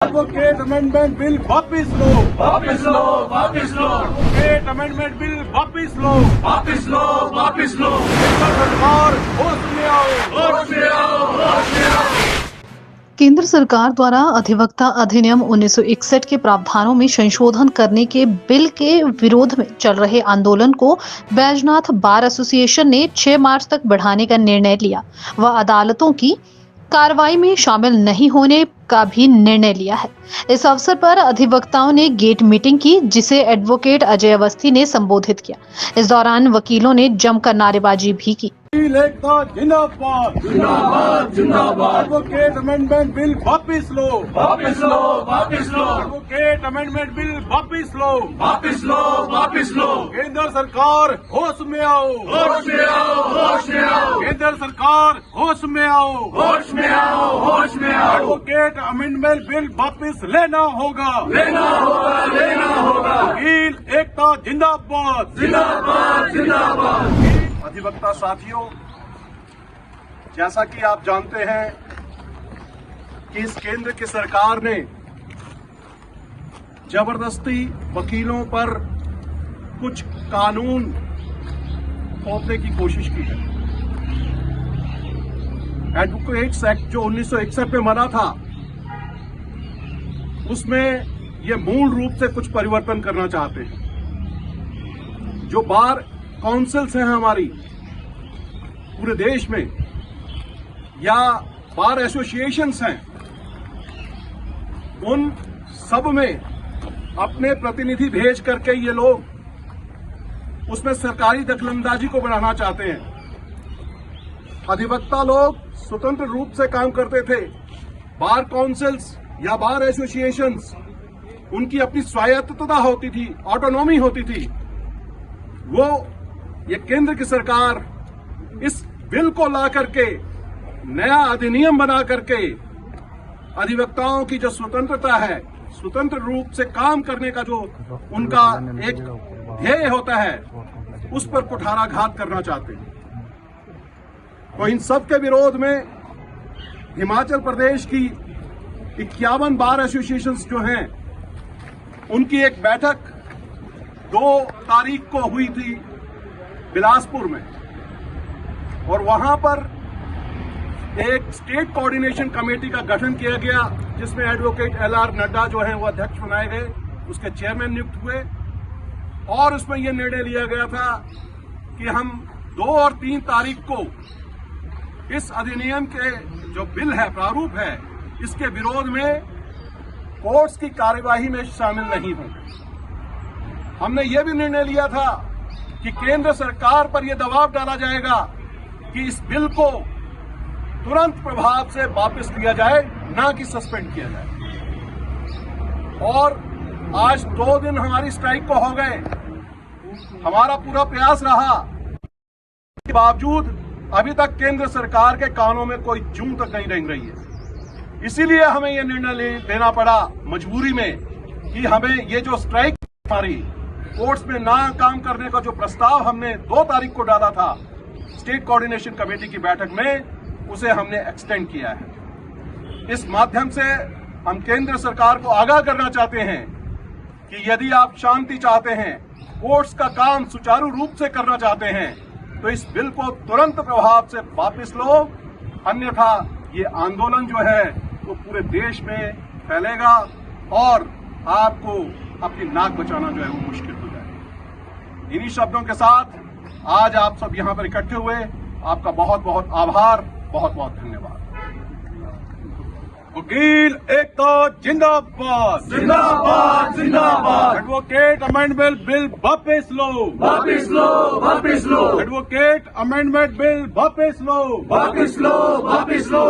Advocate amendment bill वापिस लो, वापिस लो, वापिस लो, एडवोकेट अमेंडमेंट बिल वापिस लो, वापिस लो, वापिस लो। केंद्र सरकार होश में आओ, होश में आओ, होश में आओ। केंद्र सरकार द्वारा अधिवक्ता अधिनियम 1961 के प्रावधानों में संशोधन करने के बिल के विरोध में चल रहे आंदोलन को बैजनाथ बार एसोसिएशन ने 6 मार्च तक बढ़ाने का निर्णय लिया व अदालतों की कार्रवाई में शामिल नहीं होने का भी निर्णय लिया है। इस अवसर पर अधिवक्ताओं ने गेट मीटिंग की, जिसे एडवोकेट अजय अवस्थी ने संबोधित किया। इस दौरान वकीलों ने जमकर नारेबाजी भी की। वकील एकता जिंदाबाद, जिंदाबाद, जिंदाबाद। एडवोकेट अमेंडमेंट बिल वापिस लो, वापिस लो, वापिस लो, एडवोकेट अमेंडमेंट बिल वापिस लो, वापिस लो, वापिस लो। केंद्र सरकार होश में आओ, होश में आओ, होश में आओ, केंद्र सरकार होश में आओ, होश में आओ, होश में आओ। एडवोकेट अमेंडमेंट बिल वापिस लेना होगा, लेना होगा, लेना होगा। वकील एकता जिंदाबाद, जिंदाबाद, जिंदाबाद। अधिवक्ता साथियों, जैसा कि आप जानते हैं कि इस केंद्र की सरकार ने जबरदस्ती वकीलों पर कुछ कानून थोपने की कोशिश की है। एडवोकेट्स एक्ट जो 1961 में बना था, उसमें ये मूल रूप से कुछ परिवर्तन करना चाहते हैं। जो बार काउंसिल्स हैं हमारी पूरे देश में, या बार एसोसिएशंस हैं, उन सब में अपने प्रतिनिधि भेज करके ये लोग उसमें सरकारी दखलंदाजी को बढ़ाना चाहते हैं। अधिवक्ता लोग स्वतंत्र रूप से काम करते थे। बार काउंसिल्स या बार एसोसिएशंस, उनकी अपनी स्वायत्तता होती थी, ऑटोनॉमी होती थी। वो ये केंद्र की सरकार इस बिल को ला करके नया अधिनियम बना करके अधिवक्ताओं की जो स्वतंत्रता है, स्वतंत्र रूप से काम करने का जो उनका एक ध्येय होता है, उस पर कुठाराघात करना चाहते हैं। तो इन सब के विरोध में हिमाचल प्रदेश की 51 बार एसोसिएशंस जो हैं, उनकी एक बैठक 2 तारीख को हुई थी बिलासपुर में, और वहां पर एक स्टेट कोऑर्डिनेशन कमेटी का गठन किया गया, जिसमें एडवोकेट LR नड्डा जो हैं वो अध्यक्ष बनाए गए, उसके चेयरमैन नियुक्त हुए। और उसमें यह निर्णय लिया गया था कि हम 2 और 3 तारीख को इस अधिनियम के जो बिल है, प्रारूप है, इसके विरोध में कोर्ट्स की कार्यवाही में शामिल नहीं होंगे। हमने यह भी निर्णय लिया था कि केंद्र सरकार पर यह दबाव डाला जाएगा कि इस बिल को तुरंत प्रभाव से वापस लिया जाए, ना कि सस्पेंड किया जाए। और आज 2 दिन हमारी स्ट्राइक को हो गए। हमारा पूरा प्रयास रहा, के बावजूद अभी तक केंद्र सरकार के कानों में कोई जूं तक नहीं रेंग रही है। इसीलिए हमें यह निर्णय लेना पड़ा मजबूरी में कि हमें ये जो स्ट्राइक हमारी कोर्ट्स में ना काम करने का जो प्रस्ताव हमने 2 तारीख को डाला था स्टेट कोऑर्डिनेशन कमेटी की बैठक में, उसे हमने एक्सटेंड किया है। इस माध्यम से हम केंद्र सरकार को आगाह करना चाहते हैं कि यदि आप शांति चाहते हैं, कोर्ट्स का काम सुचारू रूप से करना चाहते हैं, तो इस बिल को तुरंत प्रभाव से वापस लो, अन्यथा ये आंदोलन जो है वो पूरे देश में फैलेगा और आपको अपनी नाक बचाना जो है वो मुश्किल हो जाएगा। इन्हीं शब्दों के साथ आज आप सब यहां पर इकट्ठे हुए, आपका बहुत बहुत आभार, बहुत बहुत धन्यवाद। वकील एकता जिंदाबाद, जिंदाबाद, जिंदाबाद। एडवोकेट अमेंडमेंट बिल वापस लो, वापिस लो, वापिस लो, एडवोकेट अमेंडमेंट बिल वापस लो, वापिस लो, वापिस लो।